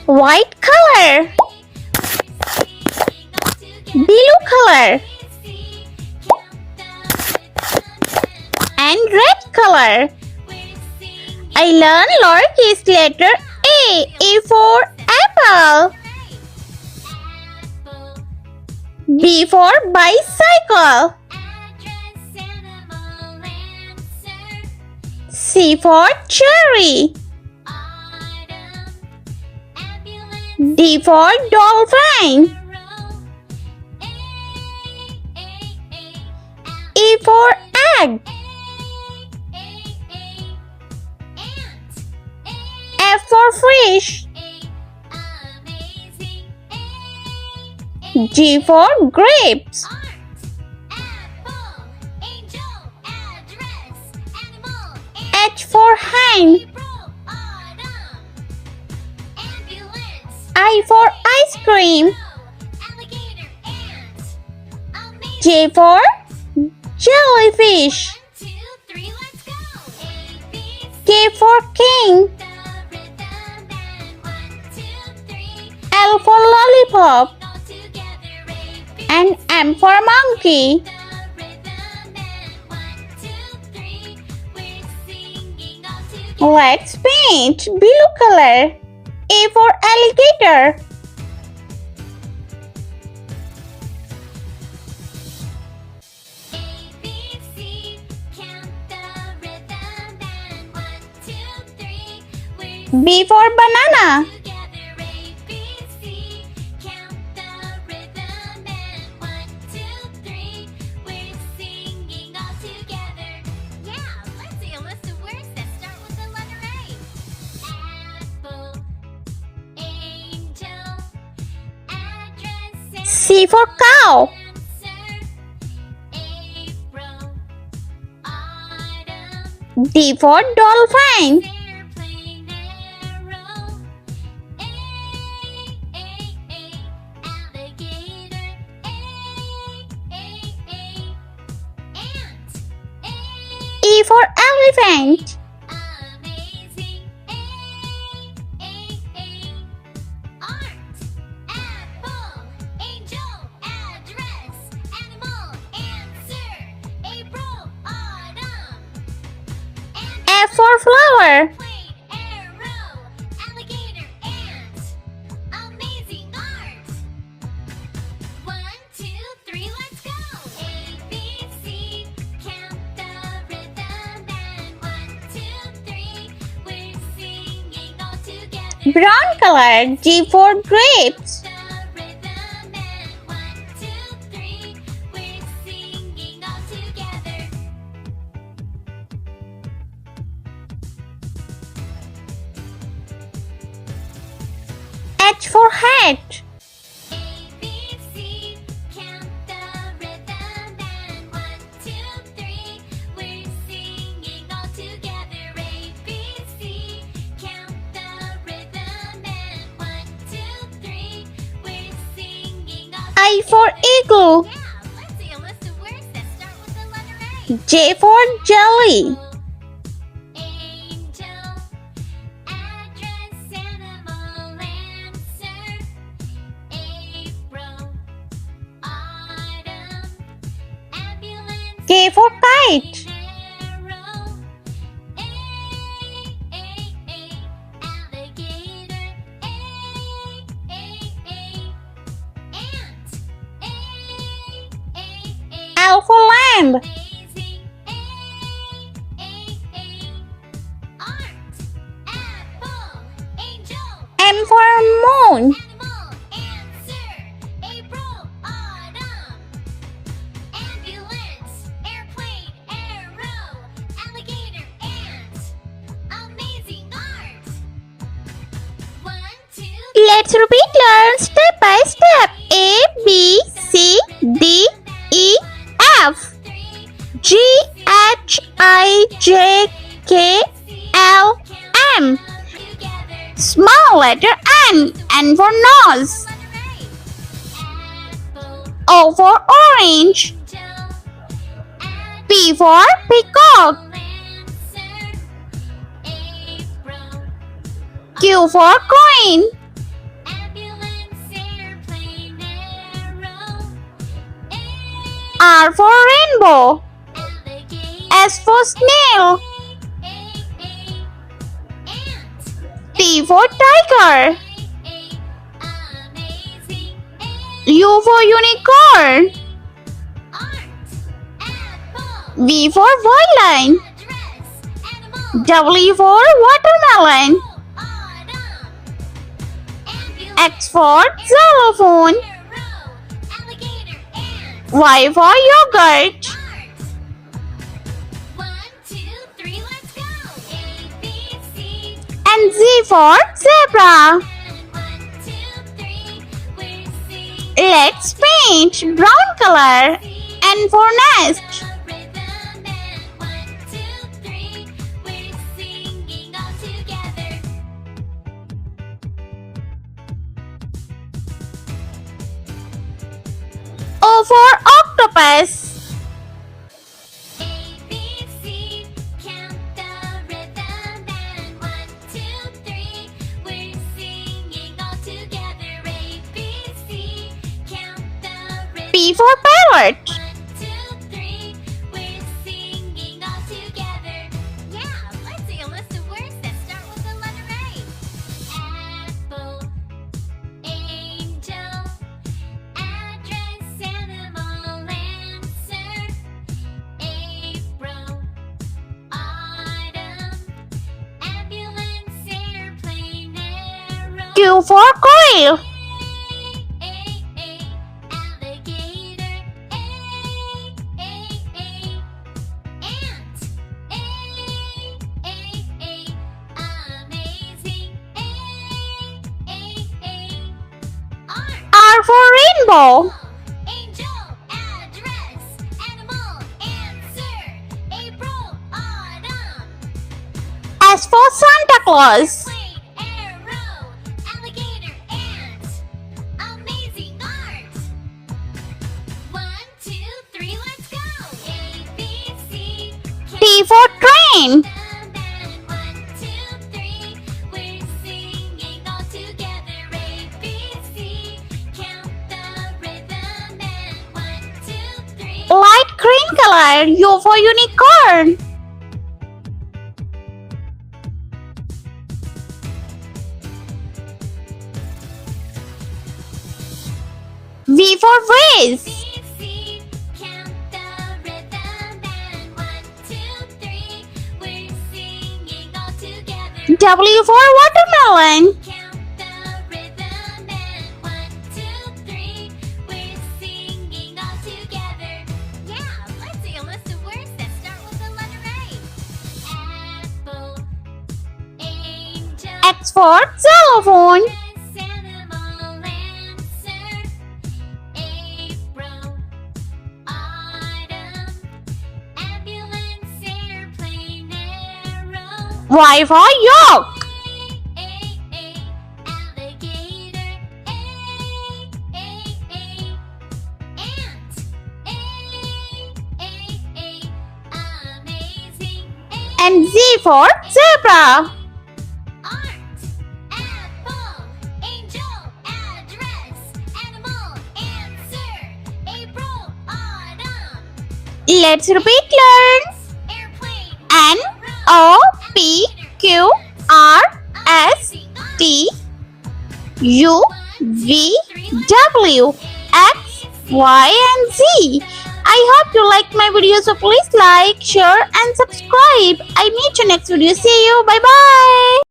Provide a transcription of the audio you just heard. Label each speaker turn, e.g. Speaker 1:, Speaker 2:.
Speaker 1: White color. Blue color. And red color. I learn lowercase letter A. A for apple. B for bicycle. C for cherry. D for dolphin. E for egg. F for fish. G for grapes. H for hen. I for ice cream. J for jellyfish. K for king. L for lollipop. And M for monkey. Let's paint blue color. A for alligator. B for banana. C for cow. D for dolphin. E for elephant. F for flower. Brown color. G for grapes. H for hat. I for eagle. J for jelly. K for kite. L for lamb. M for moon. Let's repeat learn step by step. A, B, C, D, E, F, G, H, I, J, K, L, M. Small letter N for nose. O for orange. P for peacock. Q for queen. R for rainbow. S for snail. T for tiger. U for unicorn. V for violin. W for watermelon. X for xylophone. Y for yogurt. And Z for zebra. Let's paint brown color. N for nest. O for octopus. P for parrot. Q for coil. R for rainbow. S for Santa Claus. T for train. Light green color. U for unicorn. V for vase. W for watermelon. X for xylophone. Y for yolk. And Z for zebra. Let's repeat, learn. N O P Q R S T U V W X Y and Z. I hope you like my video, so please like, share and subscribe. I meet you next video. See you. Bye bye.